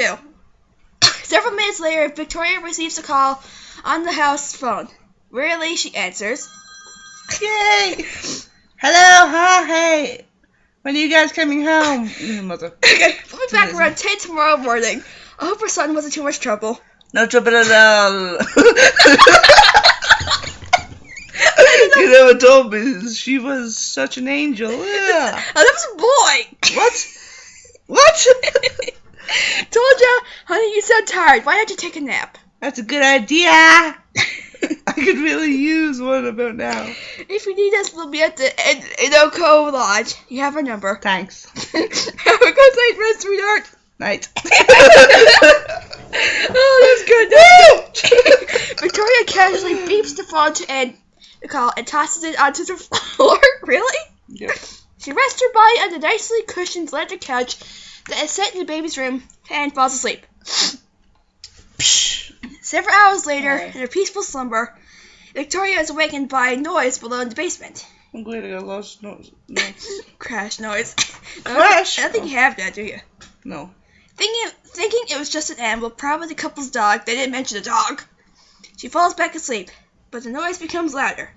too. Several minutes later, Victoria receives a call on the house phone. Rarely, she answers. Yay! Hello, huh? Hey, when are you guys coming home? Mother. Okay, we'll be back around 10 tomorrow morning. I hope her son wasn't too much trouble. No trouble at all. You never told me she was such an angel. Yeah. Oh, that was a boy. What? What? Told ya, honey, you sound tired. Why don't you take a nap? That's a good idea. I could really use one about now. If you need us, we'll be at the Inoko Lodge. You have our number. Thanks. Have a good night, rest, sweetheart. Night. Oh, that's good. Victoria casually beeps the phone to end the call and tosses it onto the floor. Really? Yep. She rests her body on the nicely cushioned leather couch that is set in the baby's room and falls asleep. Several hours later, in her peaceful slumber, Victoria is awakened by a noise below in the basement. I'm glad I got lost. No. Crash noise. Crash? I don't think you have that, do you? No. Thinking it was just an animal, probably the couple's dog. They didn't mention the dog. She falls back asleep, but the noise becomes louder.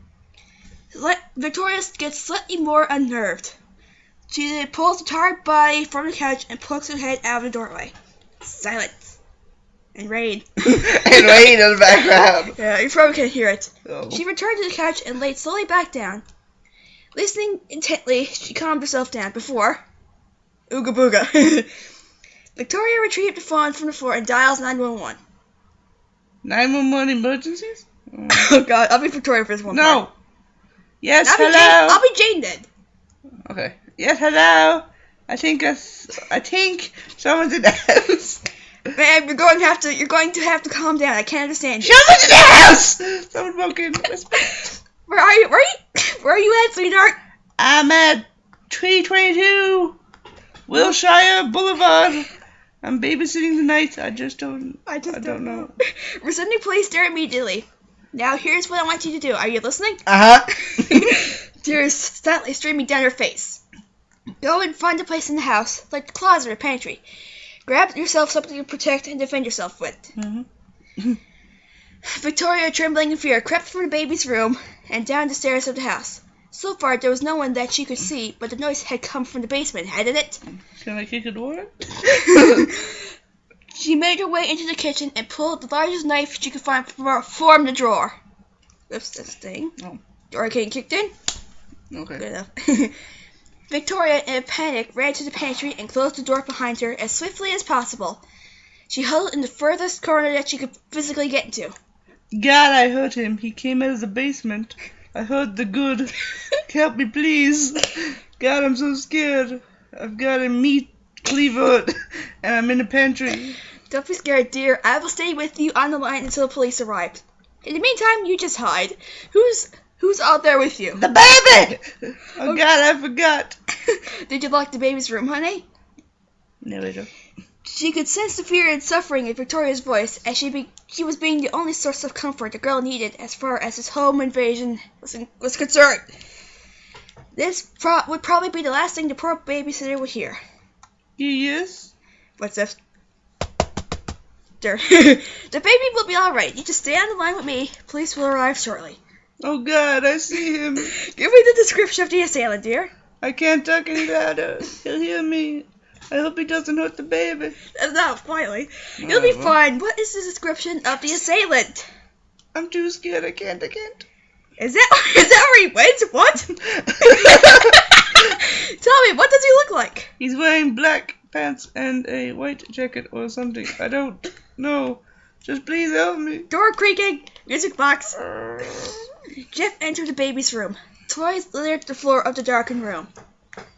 Victoria gets slightly more unnerved. She pulls the tired body from the couch and pokes her head out of the doorway. Silence. And rain. And rain in the background. Yeah, you probably can't hear it. Oh. She returned to the couch and laid slowly back down. Listening intently, she calmed herself down before... Ooga booga. Victoria retrieved the phone from the floor and dials 911. 911 emergencies? Oh god, I'll be Victoria for this one. No. Part. Yes, I'll hello. I'll be Jane then. Okay. Yes, hello. I think someone's in the house. Ma'am, you're going to have to calm down. I can't understand you. Someone's in the house. Someone broke in. Where are you? Where are you at, sweetheart? I'm at 322 Wilshire Boulevard. I'm babysitting tonight. I don't know. Resending police there immediately. Now here's what I want you to do. Are you listening? Tears steadily streaming down her face. Go and find a place in the house, like the closet or pantry. Grab yourself something to protect and defend yourself with. Mm-hmm. Victoria, trembling in fear, crept from the baby's room and down the stairs of the house. So far, there was no one that she could see, but the noise had come from the basement, hadn't it? Can I kick a door? She made her way into the kitchen and pulled the largest knife she could find from the drawer. Lifts this thing. Oh. Door getting kicked in. Okay. Good enough. Victoria, in a panic, ran to the pantry and closed the door behind her as swiftly as possible. She huddled in the furthest corner that she could physically get into. God, I heard him. He came out of the basement. I heard the good. Help me, please. God, I'm so scared. I've got a meat cleaver, and I'm in the pantry. Don't be scared, dear. I will stay with you on the line until the police arrive. In the meantime, you just hide. Who's out there with you? The baby! Oh, God, I forgot. Did you lock the baby's room, honey? No, I don't. She could sense the fear and suffering in Victoria's voice, as she was being the only source of comfort the girl needed as far as his home invasion was concerned. This would probably be the last thing the poor babysitter would hear. Yes? What's this? There. The baby will be alright. You just stay on the line with me. Police will arrive shortly. Oh, God, I see him. Give me the description of the assailant, dear. I can't talk any louder. He'll hear me. I hope he doesn't hurt the baby. No, finally. You'll be fine. What is the description of the assailant? I'm too scared. I can't. Is that where he went? What? Tell me, what does he look like? He's wearing black pants and a white jacket or something. I don't know. Just please help me. Door creaking. Music box. Jeff entered the baby's room. Toys littered the floor of the darkened room.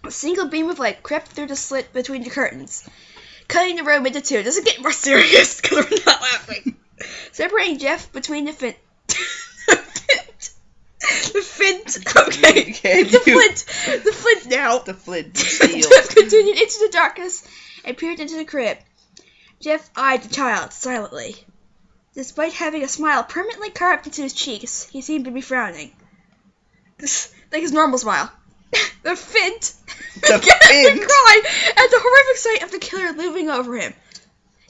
A single beam of light crept through the slit between the curtains, cutting the room into two. Does it get more serious? Because we're not laughing. Separating Jeff between the flint. The flint now. The flint. Jeff continued into the darkness and peered into the crib. Jeff eyed the child silently. Despite having a smile permanently carved into his cheeks, he seemed to be frowning. Like his normal smile. The Fint began to cry at the horrific sight of the killer looming over him.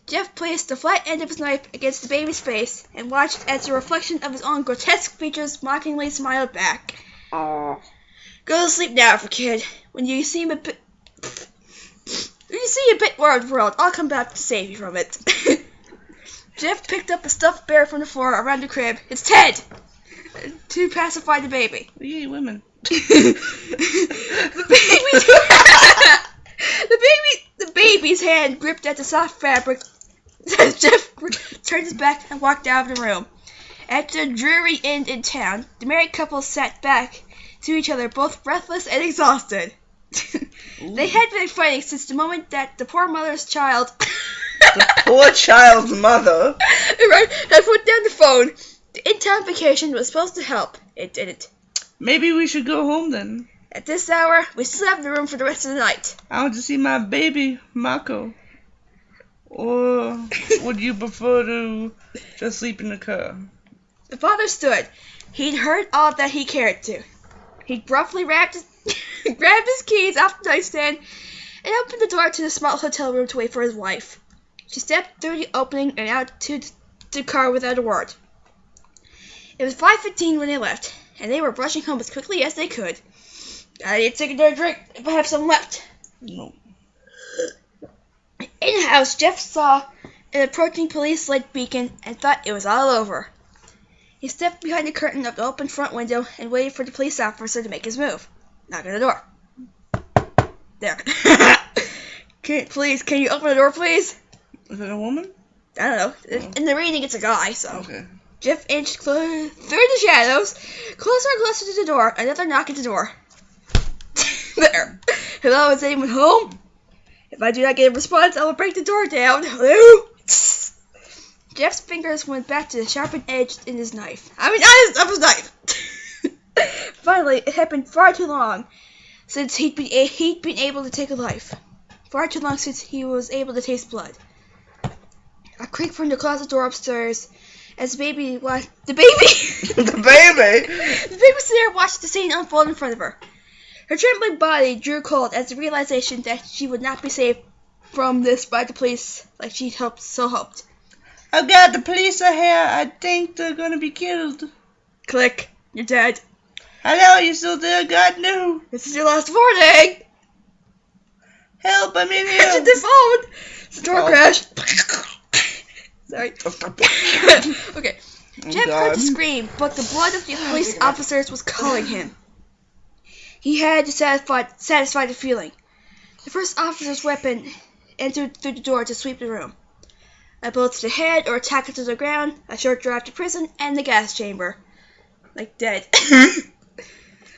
Jeff placed the flat end of his knife against the baby's face and watched as the reflection of his own grotesque features mockingly smiled back. Oh. Go to sleep now, kid. When you see a bit more of the world, I'll come back to save you from it. Jeff picked up a stuffed bear from the floor around the crib. It's Ted! To pacify the baby. Yay, women. The baby's hand gripped at the soft fabric as Jeff turned his back and walked out of the room. At the dreary inn in town, the married couple sat back to each other, both breathless and exhausted. They had been fighting since the moment that the poor mother's child... The poor child's mother? Right, had put down the phone. The in-town vacation was supposed to help. It didn't. Maybe we should go home then. At this hour, we still have the room for the rest of the night. I want to see my baby, Mako. Or would you prefer to just sleep in the car? The father stood. He'd heard all that he cared to. He gruffly grabbed his keys off the nightstand and opened the door to the small hotel room to wait for his wife. She stepped through the opening and out to the car without a word. It was 5:15 when they left, and they were rushing home as quickly as they could. I need to take another drink if I have some left. No. In the house, Jeff saw an approaching police light beacon and thought it was all over. He stepped behind the curtain of the open front window and waited for the police officer to make his move. Knock on the door. There. Please, can you open the door, please? Is it a woman? I don't know. In the reading, it's a guy, so. Okay. Jeff inched through the shadows, closer and closer to the door. Another knock at the door. There. Hello, is anyone home? If I do not get a response, I will break the door down. Hello? Jeff's fingers went back to the sharpened edge in his knife. Of his knife. Finally, it had been far too long since he'd been able to take a life. Far too long since he was able to taste blood. A creak from the closet door upstairs as the baby watched... The baby! The baby? The babysitter watched the scene unfold in front of her. Her trembling body drew cold as the realization that she would not be saved from this by the police like she'd hoped. Oh God, the police are here. I think they're gonna be killed. Click. You're dead. Hello, you still there? God, no. This is your last warning. Help, I'm in here. Answer the phone. It's a door crash. Sorry. Okay. Jeff tried to scream, but the blood of the police officers was calling him. He had to satisfy the feeling. The first officer's weapon entered through the door to sweep the room. A bullet to the head or a tackle to the ground, a short drive to prison, and the gas chamber. Like dead.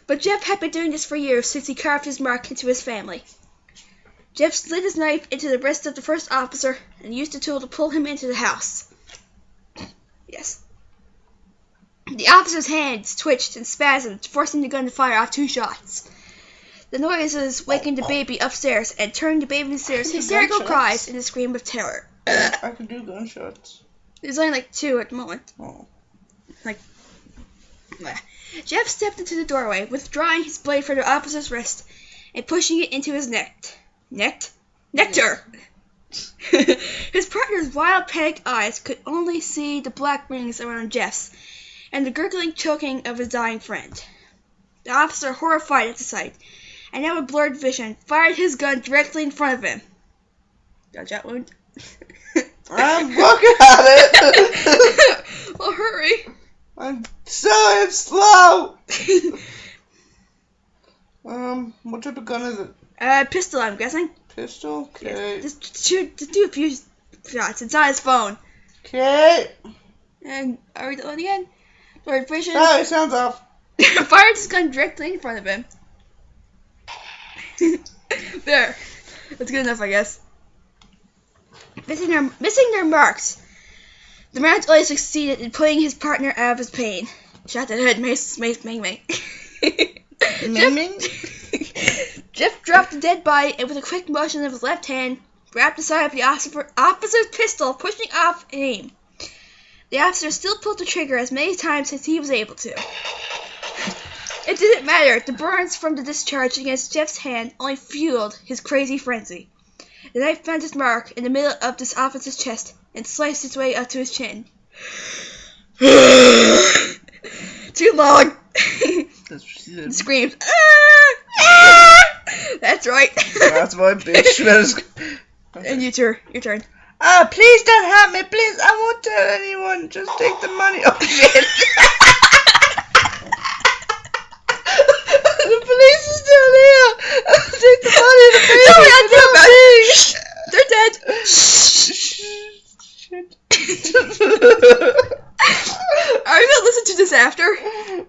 But Jeff had been doing this for years since he carved his mark into his family. Jeff slid his knife into the wrist of the first officer and used the tool to pull him into the house. Yes. The officer's hands twitched and spasmed, forcing the gun to fire off 2 shots. The noises wakened the baby upstairs and turned the babysitter's hysterical cries into a scream of terror. I can do gunshots. There's only 2 at the moment. Oh. Jeff stepped into the doorway, withdrawing his blade from the officer's wrist and pushing it into his nectar. His partner's wild, panicked eyes could only see the black rings around Jeff's and the gurgling choking of his dying friend. The officer, horrified at the sight, and now with blurred vision, fired his gun directly in front of him. Gunshot wound. I'm looking at it. Well, hurry. I'm so slow. What type of gun is it? Pistol, I'm guessing. Pistol? Okay. Yeah, just do a few shots. It's on his phone. Okay. And are we doing again? Blurred vision. Oh, it sounds off. Fired his gun directly in front of him. There. That's good enough, I guess. Missing their marks. The man only succeeded in putting his partner out of his pain. Shot that head, Mace, Ming Ming. Ming? Jeff dropped the dead body and with a quick motion of his left hand, grabbed the side of the officer's pistol, pushing off aim. The officer still pulled the trigger as many times as he was able to. It didn't matter. The burns from the discharge against Jeff's hand only fueled his crazy frenzy. The knife found its mark in the middle of this officer's chest and sliced its way up to his chin. Too long. That's what she said. Screams. Ah! That's right. That's my bitch. And your turn. Please don't hurt me, please. I won't tell anyone. Just take the money. Oh shit. The police is still here. Take the money. The police. They're dead. Shit. Are you gonna listen to this after?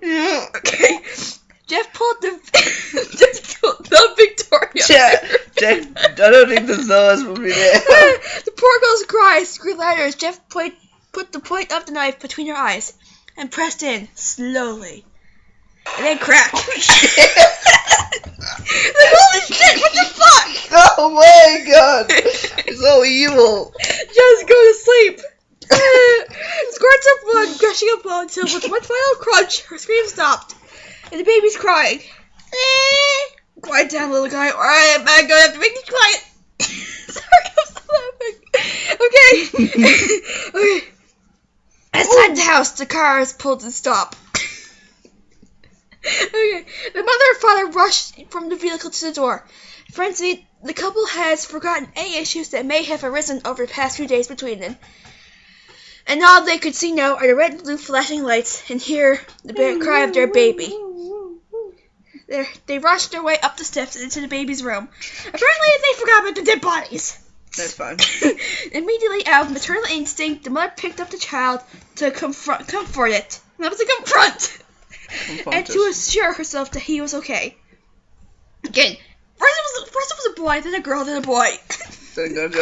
Yeah. Okay. Jeff pulled the Victoria. Jack, I don't think the Zoas will be there. The poor girl's cries grew louder as Jeff put the point of the knife between her eyes and pressed in slowly. And then crack. Oh, shit. Like, holy shit, what the fuck? Oh my god. So evil. Just go to sleep. Squirts of blood gushing upon until with one final crunch, her scream stopped. And the baby's crying. Quiet down, little guy, or I'm gonna have to make you quiet. Sorry, I'm still laughing. Okay. Okay. Inside the house, the car is pulled to stop. Okay. The mother and father rushed from the vehicle to the door. Frenzied, the couple has forgotten any issues that may have arisen over the past few days between them. And all they could see now are the red and blue flashing lights and hear the cry of their baby. They rushed their way up the steps and into the baby's room. Apparently, they forgot about the dead bodies. That's fine. Immediately out of maternal instinct, the mother picked up the child to comfort it. That was a confront. And to assure herself that he was okay. Again, first it was a boy, then a girl, then a boy. Thank God.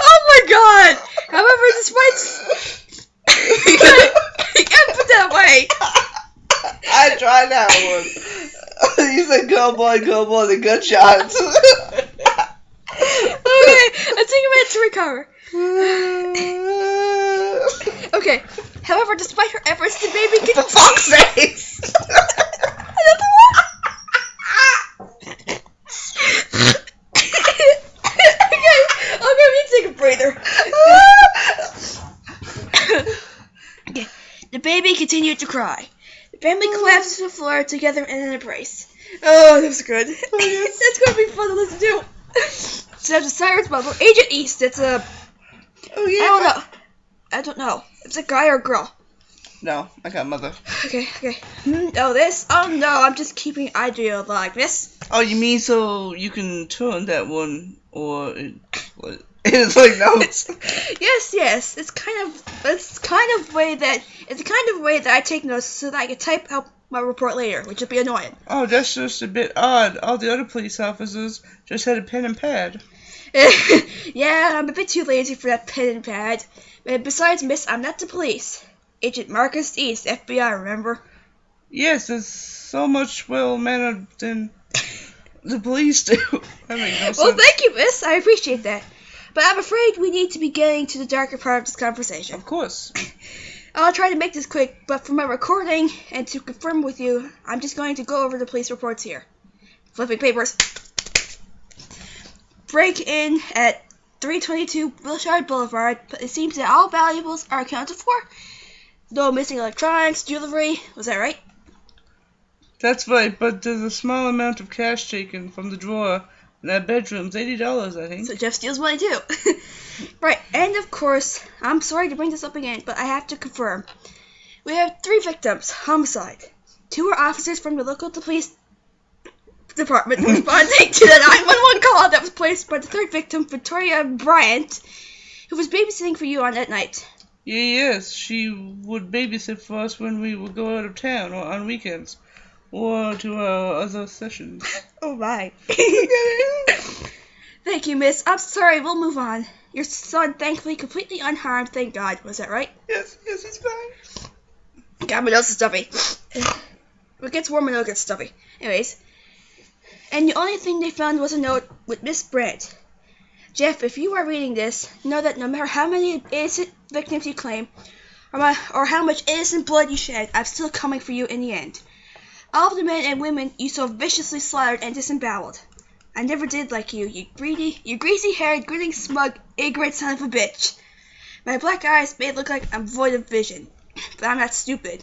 Oh my god! However, despite... You can't put that away. I tried that one. You said go boy, the good shots. Okay, let's take a minute to recover. Okay, however, despite her efforts, the baby For fuck's sake! Okay, we take a breather. Okay, the baby continued to cry. The family collapsed to the floor together in an embrace. Oh, that was good. That's gonna be fun to listen to. So the sirens bubble. Agent East. It's a. Oh yeah. I don't know. It's a guy or a girl. No, I got mother. Okay. Oh, this? Oh no, I'm just keeping idea like this. Oh, you mean so you can turn that one, or it's like notes? Yes. It's kind of way that I take notes so that I can type out my report later, which would be annoying. Oh, that's just a bit odd. All the other police officers just had a pen and pad. Yeah, I'm a bit too lazy for that pen and pad. And besides, miss, I'm not the police. Agent Marcus East, FBI, remember? Yes, it's so much well-mannered than the police do. That makes no sense. Well, thank you, miss. I appreciate that. But I'm afraid we need to be getting to the darker part of this conversation. Of course. I'll try to make this quick, but for my recording and to confirm with you, I'm just going to go over the police reports here. Flipping papers. Break-in at 322 Wilshire Boulevard, but it seems that all valuables are accounted for. No missing electronics, jewelry. Was that right? That's right, but there's a small amount of cash taken from the drawer in that bedroom. It's $80, I think. So Jeff steals money too. Right, and of course, I'm sorry to bring this up again, but I have to confirm. We have 3 victims, homicide. 2 are officers from the local police department responding to the 911 call that was placed by the 3rd victim, Victoria Bryant, who was babysitting for you on that night. Yes, she would babysit for us when we would go out of town or on weekends, or to our other sessions. Oh my. Thank you, miss. I'm sorry, we'll move on. Your son, thankfully, completely unharmed, thank God. Was that right? Yes, he's fine. God, my nose is stuffy. It gets warmer and it gets stuffy. Anyways. And the only thing they found was a note with Miss Brandt. Jeff, if you are reading this, know that no matter how many innocent victims you claim, or how much innocent blood you shed, I'm still coming for you in the end. All of the men and women you so viciously slaughtered and disemboweled. I never did like you, you greasy-haired, grinning, smug, ignorant son of a bitch. My black eyes may look like I'm void of vision, but I'm not stupid.